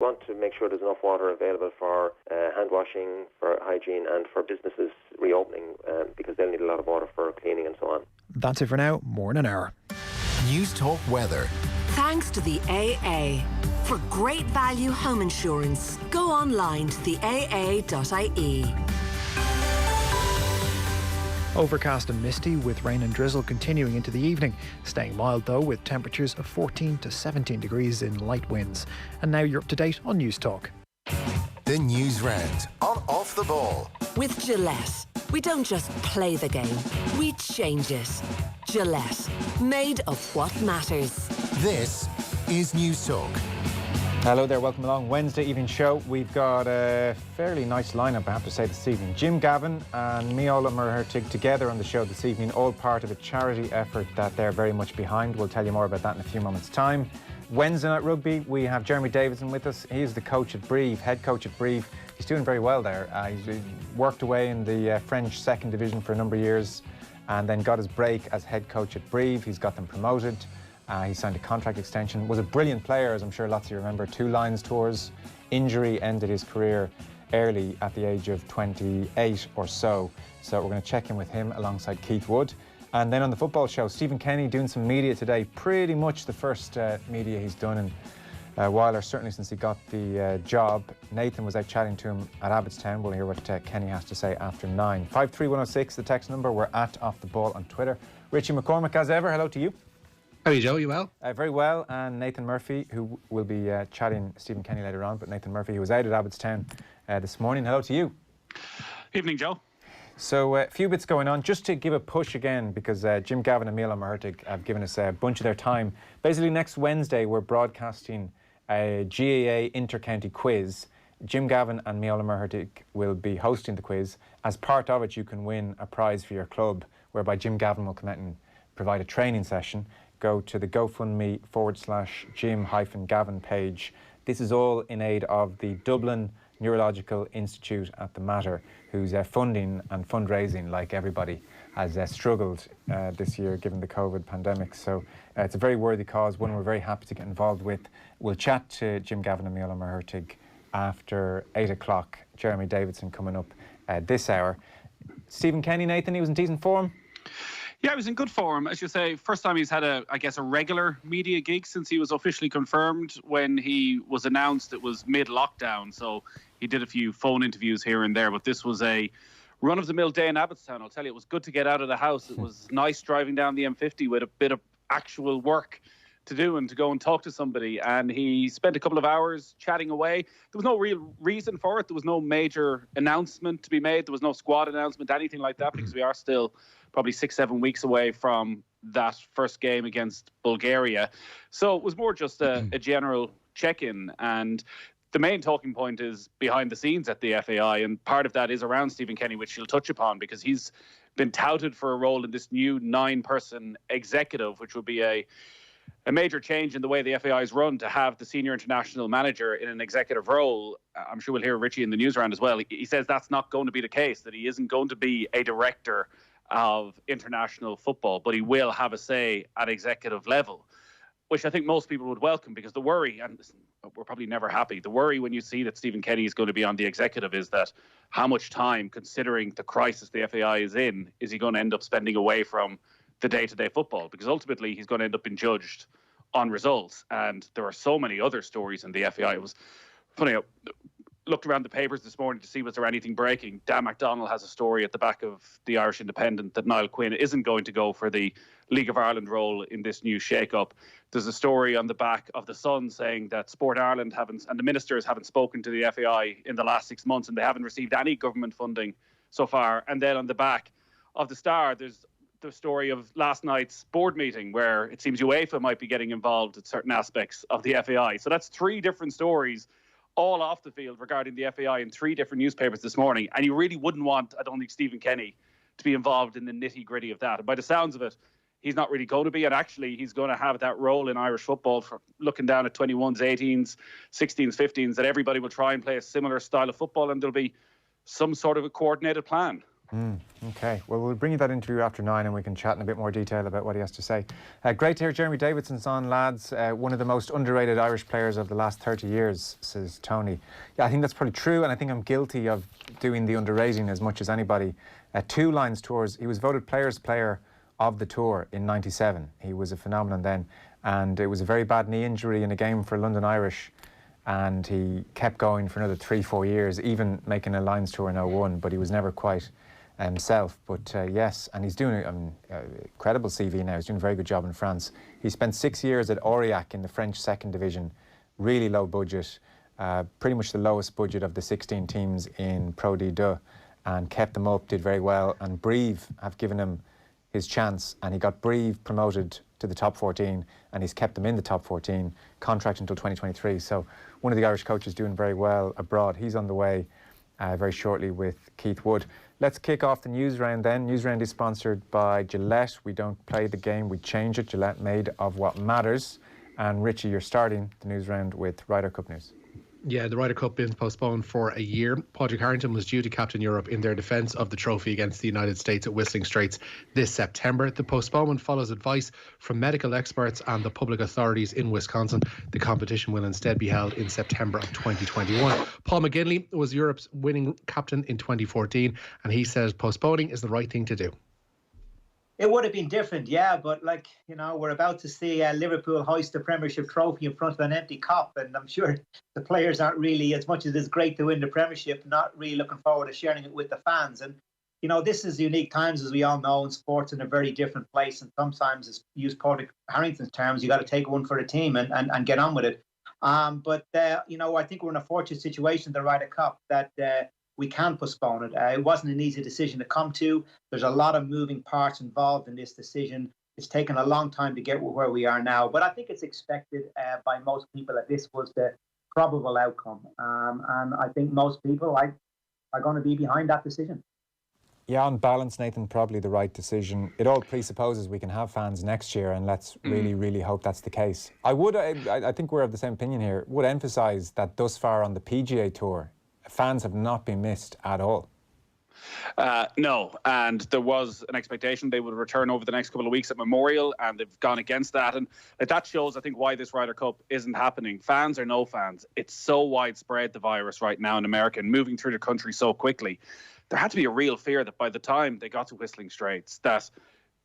want to make sure there's enough water available for hand washing, for hygiene, and for businesses reopening, because they'll need a lot of water for cleaning and so on. That's it for now. More in an hour. News Talk Weather. Thanks to the AA. For great value home insurance, go online to theaa.ie. Overcast and misty with rain and drizzle continuing into the evening. Staying mild though with temperatures of 14 to 17 degrees in light winds. And now you're up to date on News Talk. The Newsround on Off the Ball. With Gillette, we don't just play the game, we change it. Gillette, made of what matters. This is News Talk. Hello there, welcome along. Wednesday evening show. We've got a fairly nice lineup, I have to say, this evening. Jim Gavin and Miola Murhertig together on the show this evening, all part of a charity effort that they're very much behind. We'll tell you more about that in a few moments' time. Wednesday night rugby, we have Jeremy Davidson with us. He is the coach at Brive, head coach at Brive. He's doing very well there. He's worked away in the French second division for a number of years and then got his break as head coach at Brive. He's got them promoted. He signed a contract extension, was a brilliant player, as I'm sure lots of you remember. 2 Lions tours, injury ended his career early at the age of 28 or so. So we're going to check in with him alongside Keith Wood. And then on the football show, Stephen Kenny doing some media today, pretty much the first media he's done in a while, or certainly since he got the job. Nathan was out chatting to him at Abbottstown. We'll hear what Kenny has to say after 9. 53106, the text number. We're at Off the Ball on Twitter. Richie McCormack, as ever, hello to you. How are you, Joe? You well? Very well. And Nathan Murphy, who will be chatting Stephen Kenny later on, but Nathan Murphy, who was out at Abbottstown this morning. Hello to you. Evening, Joe. So a few bits going on. Just to give a push again, because Jim Gavin and Miola Murhertig have given us a bunch of their time. Basically, next Wednesday, we're broadcasting a GAA inter-county quiz. Jim Gavin and Miola Murhertig will be hosting the quiz. As part of it, you can win a prize for your club, whereby Jim Gavin will come out and provide a training session. Go to the GoFundMe/Jim-Gavin page. This is all in aid of the Dublin Neurological Institute at the Mater, whose funding and fundraising, like everybody, has struggled this year given the COVID pandemic. So it's a very worthy cause, one we're very happy to get involved with. We'll chat to Jim Gavin and Miola Murhertig after 8 o'clock. Jeremy Davidson coming up this hour. Stephen Kenny, Nathan, he was in decent form. Yeah, he was in good form. As you say, first time he's had a regular media gig since he was officially confirmed. When he was announced, it was mid-lockdown, so he did a few phone interviews here and there, but this was a run-of-the-mill day in Abbottstown. I'll tell you, it was good to get out of the house. It was nice driving down the M50 with a bit of actual work to do and to go and talk to somebody. And he spent a couple of hours chatting away. There was no real reason for it. There was no major announcement to be made. There was no squad announcement, anything like that, because we are still probably 6-7 weeks away from that first game against Bulgaria. So it was more just a general check-in. And the main talking point is behind the scenes at the FAI, and part of that is around Stephen Kenny, which he'll touch upon, because he's been touted for a role in this new 9-person executive, which would be a major change in the way the FAI is run, to have the senior international manager in an executive role. I'm sure we'll hear Richie in the Newsround as well. He says that's not going to be the case, that he isn't going to be a director of international football, but he will have a say at executive level, which I think most people would welcome, because the worry, and we're probably never happy, the worry when you see that Stephen Kenny is going to be on the executive is that how much time, considering the crisis the FAI is in, is he going to end up spending away from the day-to-day football? Because ultimately he's going to end up being judged on results, and there are so many other stories in the FAI. It was funny, I looked around the papers this morning to see was there anything breaking. Dan MacDonald has a story at the back of the Irish Independent that Niall Quinn isn't going to go for the League of Ireland role in this new shake-up. There's a story on the back of the Sun saying that Sport Ireland and the ministers haven't spoken to the FAI in the last 6 months, and they haven't received any government funding so far. And then on the back of the Star, there's the story of last night's board meeting where it seems UEFA might be getting involved in certain aspects of the FAI. So that's 3 different stories all off the field regarding the FAI in 3 different newspapers this morning. And you really wouldn't want, I don't think, Stephen Kenny to be involved in the nitty-gritty of that. And by the sounds of it, he's not really going to be. And actually, he's going to have that role in Irish football for looking down at 21s, 18s, 16s, 15s, that everybody will try and play a similar style of football, and there'll be some sort of a coordinated plan. Okay, well, we'll bring you that interview after 9 and we can chat in a bit more detail about what he has to say. Great to hear Jeremy Davidson's on, lads. One of the most underrated Irish players of the last 30 years, says Tony. Yeah, I think that's probably true, and I think I'm guilty of doing the underrating as much as anybody. 2 Lions tours, he was voted Players' Player of the Tour in '97. He was a phenomenon then, and it was a very bad knee injury in a game for London Irish, and he kept going for another 3-4 years, even making a Lions tour in '01, but he was never quite himself. But yes, and he's doing an incredible CV now. He's doing a very good job in France. He spent 6 years at Aurillac in the French second division, really low budget, pretty much the lowest budget of the 16 teams in Pro D2, and kept them up, did very well. And Brive have given him his chance, and he got Brive promoted to the top 14, and he's kept them in the top 14, contract until 2023. So one of the Irish coaches doing very well abroad. He's on the way very shortly with Keith Wood. Let's kick off the news round then. News round is sponsored by Gillette. We don't play the game, we change it. Gillette, made of what matters. And Richie, you're starting the news round with Ryder Cup news. Yeah, the Ryder Cup been postponed for a year. Padraig Harrington was due to captain Europe in their defence of the trophy against the United States at Whistling Straits this September. The postponement follows advice from medical experts and the public authorities in Wisconsin. The competition will instead be held in September of 2021. Paul McGinley was Europe's winning captain in 2014, and he says postponing is the right thing to do. It would have been different, yeah, but we're about to see Liverpool hoist the Premiership trophy in front of an empty cup, and I'm sure the players aren't really, as much as it's great to win the Premiership, not really looking forward to sharing it with the fans. And, this is unique times, as we all know, and sports in a very different place, and sometimes, as use Padraig Harrington's terms, you got to take one for the team and get on with it. I think we're in a fortunate situation, the Ryder Cup, that we can postpone it. It wasn't an easy decision to come to. There's a lot of moving parts involved in this decision. It's taken a long time to get where we are now, but I think it's expected by most people that this was the probable outcome. And I think most people are going to be behind that decision. Yeah, on balance, Nathan, probably the right decision. It all presupposes we can have fans next year, and let's really, really hope that's the case. I think we're of the same opinion here, would emphasise that thus far on the PGA Tour, fans have not been missed at all. No, and there was an expectation they would return over the next couple of weeks at Memorial, and they've gone against that. And that shows, I think, why this Ryder Cup isn't happening. Fans or no fans, it's so widespread, the virus right now in America, and moving through the country so quickly. There had to be a real fear that by the time they got to Whistling Straits, that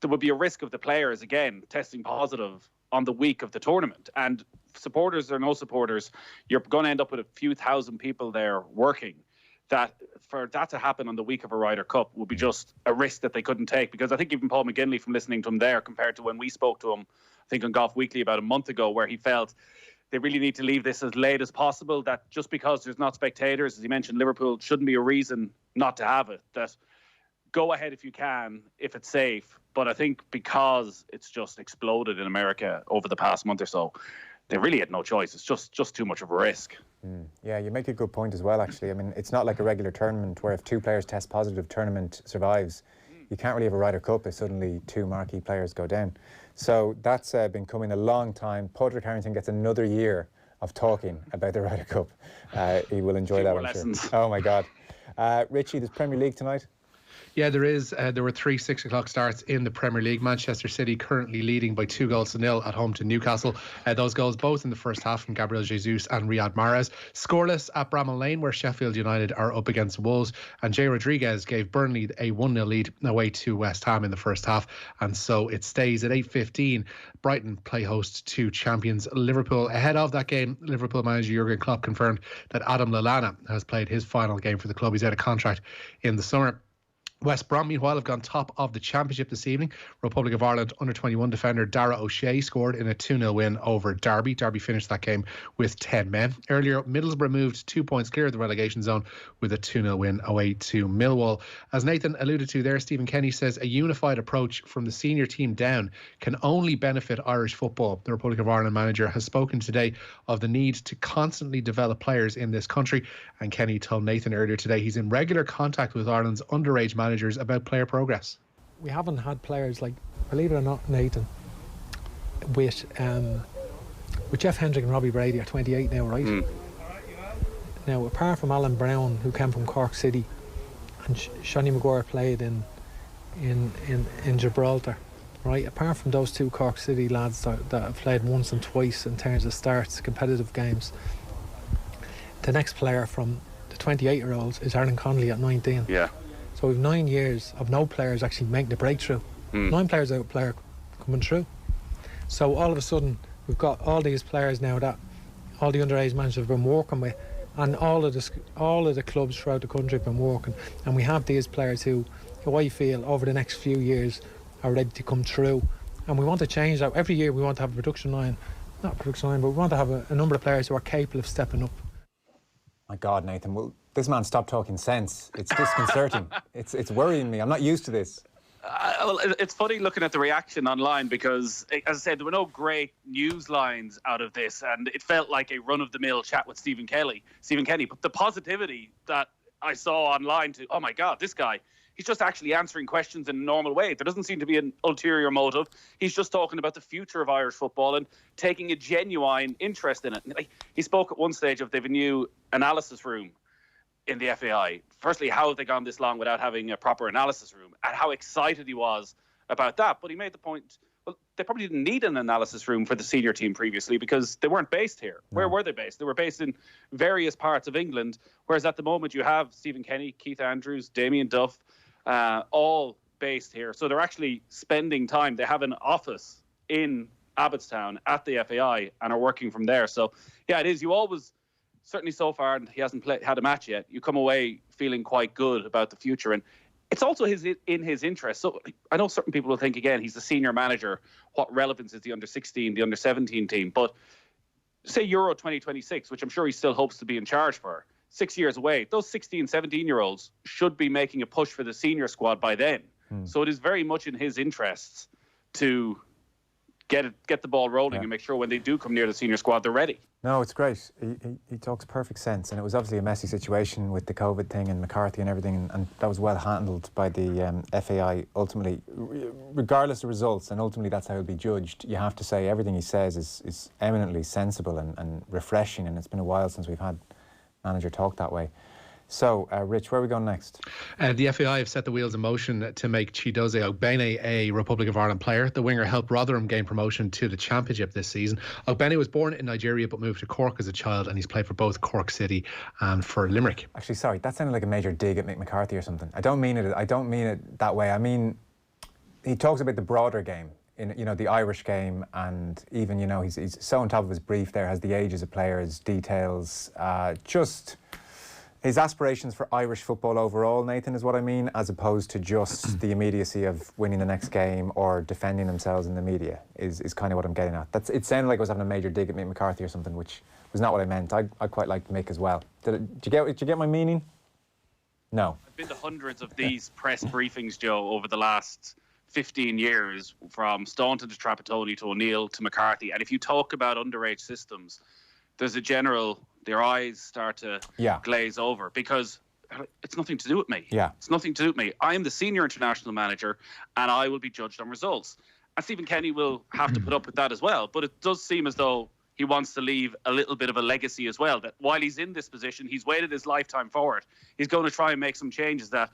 there would be a risk of the players, again, testing positive on the week of the tournament. And supporters or no supporters, you're going to end up with a few thousand people there working. That for that to happen on the week of a Ryder Cup would be just a risk that they couldn't take. Because I think even Paul McGinley, from listening to him there, compared to when we spoke to him, I think on Golf Weekly about a month ago, where he felt they really need to leave this as late as possible, that just because there's not spectators, as he mentioned, Liverpool shouldn't be a reason not to have it. That go ahead if you can, if it's safe. But I think because it's just exploded in America over the past month or so, they really had no choice. It's just too much of a risk. Yeah, you make a good point as well, actually. I mean, it's not like a regular tournament where if 2 players test positive, tournament survives. You can't really have a Ryder Cup if suddenly 2 marquee players go down. So that's been coming a long time. Padraig Harrington gets another year of talking about the Ryder Cup. He will enjoy that, I'm sure. Oh, my God. Richie, there's Premier League tonight? Yeah, there is. There were 3 6:00 starts in the Premier League. Manchester City currently leading by 2-0 at home to Newcastle. Those goals both in the first half from Gabriel Jesus and Riyad Mahrez. Scoreless at Bramall Lane, where Sheffield United are up against Wolves. And Jay Rodriguez gave Burnley a 1-0 lead away to West Ham in the first half. And so it stays at 8:15. Brighton play host to champions Liverpool. Ahead of that game, Liverpool manager Jurgen Klopp confirmed that Adam Lallana has played his final game for the club. He's out of contract in the summer. West Brom, meanwhile, have gone top of the Championship this evening. Republic of Ireland under-21 defender Dara O'Shea scored in a 2-0 win over Derby. Derby finished that game with 10 men. Earlier, Middlesbrough moved 2 points clear of the relegation zone with a 2-0 win away to Millwall. As Nathan alluded to there, Stephen Kenny says a unified approach from the senior team down can only benefit Irish football. The Republic of Ireland manager has spoken today of the need to constantly develop players in this country. And Kenny told Nathan earlier today he's in regular contact with Ireland's underage managers about player progress. We haven't had players like, believe it or not, Nathan, with Jeff Hendrick and Robbie Brady are 28 now, right? Now, apart from Alan Brown, who came from Cork City, and Shani Maguire played in Gibraltar, right? Apart from those two Cork City lads that have played once and twice in terms of starts, competitive games, the next player from the 28-year-olds is Aaron Connolly at 19. Yeah. So we've 9 years of no players actually making the breakthrough. 9 players out player coming through. So all of a sudden we've got all these players now that all the underage managers have been working with, and all of the clubs throughout the country have been working, and we have these players who I feel over the next few years are ready to come through, and we want to change that. Every year we want to have a production line, but we want to have a number of players who are capable of stepping up. My God, Nathan, will this man stop talking sense? It's disconcerting. It's worrying me. I'm not used to this. Well, it's funny looking at the reaction online because, as I said, there were no great news lines out of this, and it felt like a run-of-the-mill chat with Stephen Kenny. But the positivity that I saw online to, oh my God, this guy, he's just actually answering questions in a normal way. There doesn't seem to be an ulterior motive. He's just talking about the future of Irish football and taking a genuine interest in it. He spoke at one stage of they have a new analysis room in the FAI. Firstly, how have they gone this long without having a proper analysis room, and how excited he was about that. But he made the point, well, they probably didn't need an analysis room for the senior team previously because they weren't based here. No. Where were they based? They were based in various parts of England, whereas at the moment you have Stephen Kenny, Keith Andrews, Damien Duff, all based here. So they're actually spending time. They have an office in Abbottstown at the FAI and are working from there. So, yeah, it is. You always... Certainly so far, and he hasn't had a match yet, you come away feeling quite good about the future. And it's also in his interest. So I know certain people will think, again, he's the senior manager. What relevance is the under-16, the under-17 team? But say Euro 2026, which I'm sure he still hopes to be in charge for, 6 years away, those 16, 17-year-olds should be making a push for the senior squad by then. So it is very much in his interests to get the ball rolling and make sure when they do come near the senior squad, they're ready. No, it's great. He talks perfect sense, and it was obviously a messy situation with the COVID thing and McCarthy and everything, and that was well handled by the FAI ultimately, regardless of results, and ultimately that's how he'll be judged. You have to say everything he says is eminently sensible and refreshing, and it's been a while since we've had a manager talk that way. So, Rich, where are we going next? The FAI have set the wheels in motion to make Chidozie Ogbene a Republic of Ireland player. The winger helped Rotherham gain promotion to the Championship this season. Ogbene was born in Nigeria but moved to Cork as a child, and he's played for both Cork City and for Limerick. Actually, sorry, that sounded like a major dig at Mick McCarthy or something. I don't mean it that way. I mean, he talks about the broader game. In the Irish game, and even he's so on top of his brief there, has the ages of players, details, just his aspirations for Irish football overall, Nathan, is what I mean, as opposed to just the immediacy of winning the next game or defending themselves in the media is kind of what I'm getting at. It sounded like I was having a major dig at Mick McCarthy or something, which was not what I meant. I quite liked Mick as well. Did you get my meaning? No. I've been to hundreds of these press briefings, Joe, over the last 15 years, from Staunton to Trapattoni to O'Neill to McCarthy. And if you talk about underage systems, there's a general... their eyes start to glaze over because it's nothing to do with me. Yeah. It's nothing to do with me. I am the senior international manager and I will be judged on results. And Stephen Kenny will have to put up with that as well. But it does seem as though he wants to leave a little bit of a legacy as well, that while he's in this position, he's waited his lifetime for it. He's going to try and make some changes that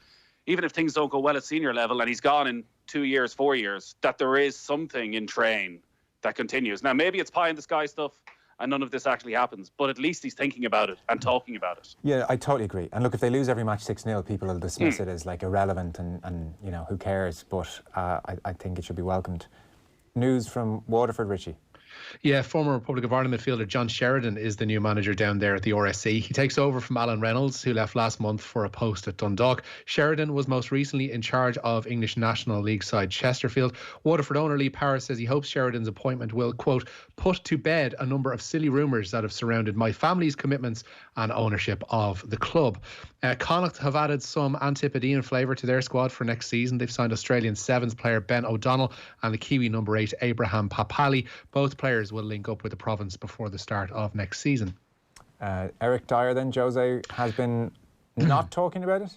even if things don't go well at senior level and he's gone in 2 years, 4 years, that there is something in train that continues. Now, maybe it's pie in the sky stuff and none of this actually happens, but at least he's thinking about it and talking about it. Yeah, I totally agree. And look, if they lose every match 6-0, people will dismiss it as like irrelevant and who cares? But I think it should be welcomed. News from Waterford, Richie. Yeah, former Republic of Ireland midfielder John Sheridan is the new manager down there at the RSC. He takes over from Alan Reynolds, who left last month for a post at Dundalk. Sheridan was most recently in charge of English National League side Chesterfield. Waterford owner Lee Parris says he hopes Sheridan's appointment will, quote, put to bed a number of silly rumours that have surrounded my family's commitments and ownership of the club. Connacht have added some Antipodean flavour to their squad for next season. They've signed Australian Sevens player Ben O'Donnell and the Kiwi number 8 Abraham Papali. Both players will link up with the province before the start of next season. Eric Dier then, Jose, has been not talking about it?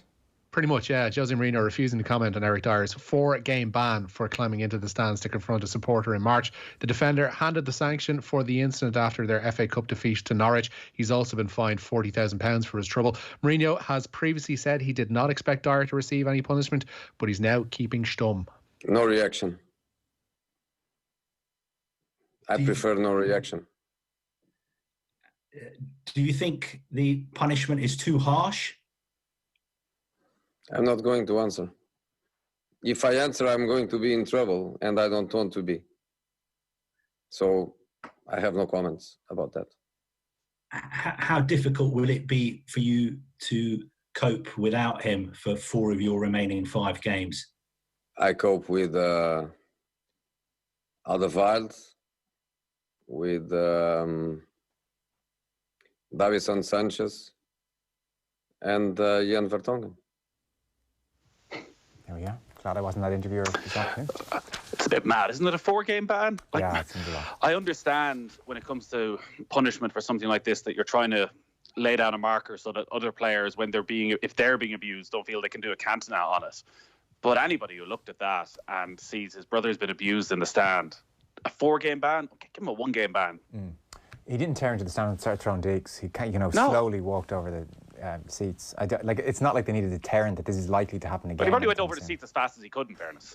Pretty much, yeah. Jose Mourinho refusing to comment on Eric Dier's 4-game ban for climbing into the stands to confront a supporter in March. The defender handed the sanction for the incident after their FA Cup defeat to Norwich. He's also been fined £40,000 for his trouble. Mourinho has previously said he did not expect Dier to receive any punishment, but he's now keeping stum. No reaction. I prefer no reaction. Do you think the punishment is too harsh? I'm not going to answer. If I answer, I'm going to be in trouble, and I don't want to be. So I have no comments about that. How difficult will it be for you to cope without him for 4 of your remaining 5 games? I cope with Alderweireld, with Davidson, Sanchez, and Jan Vertonghen. There we are. Glad I wasn't that interviewer this afternoon. It's a bit mad, isn't it? A 4-game ban? Yeah, it seems a lot. I understand when it comes to punishment for something like this that you're trying to lay down a marker so that other players, if they're being abused, don't feel they can do a cantona on it. But anybody who looked at that and sees his brother's been abused in the stand, a 4-game ban? Okay, give him a 1-game ban. He didn't tear into the stand and start throwing digs. He slowly walked over the seats. It's not like they needed a deterrent that this is likely to happen again. But he probably went over the seats as fast as he could, in fairness.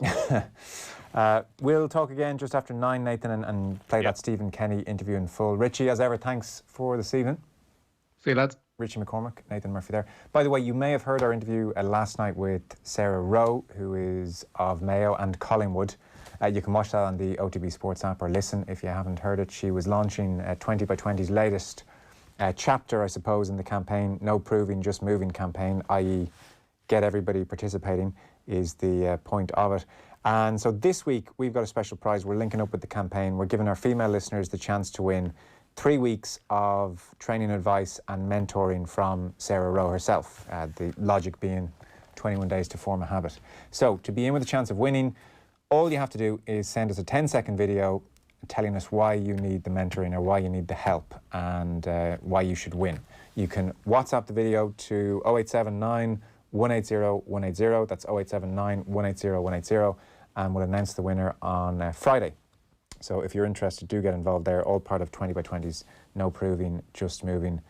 We'll talk again just after 9, Nathan, and play that Stephen Kenny interview in full. Richie, as ever, thanks for this evening. See you, lads. Richie McCormack, Nathan Murphy there. By the way, you may have heard our interview last night with Sarah Rowe, who is of Mayo and Collingwood. You can watch that on the OTB Sports app or listen if you haven't heard it. She was launching 20 by 20's latest chapter, I suppose, in the campaign, No Proving, Just Moving campaign, i.e. get everybody participating is the point of it. And so this week, we've got a special prize. We're linking up with the campaign. We're giving our female listeners the chance to win 3 weeks of training advice and mentoring from Sarah Rowe herself. The logic being 21 days to form a habit. So to be in with a chance of winning, all you have to do is send us a 10-second video telling us why you need the mentoring or why you need the help and why you should win. You can WhatsApp the video to 0879 180 180. That's 0879 180 180, and we'll announce the winner on Friday. So if you're interested, do get involved there. All part of 20 by 20's No Proving, Just Moving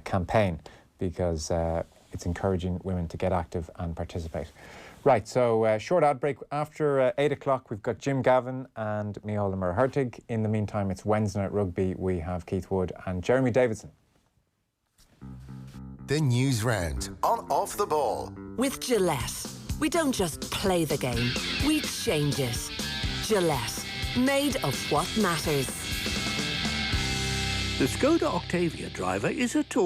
campaign, because it's encouraging women to get active and participate. Right, so short ad break. After 8 o'clock, we've got Jim Gavin and Miola Murhertig. In the meantime, it's Wednesday Night Rugby. We have Keith Wood and Jeremy Davidson. The News Round on Off the Ball. With Gillette, we don't just play the game, we change it. Gillette, made of what matters. The Skoda Octavia driver is a tall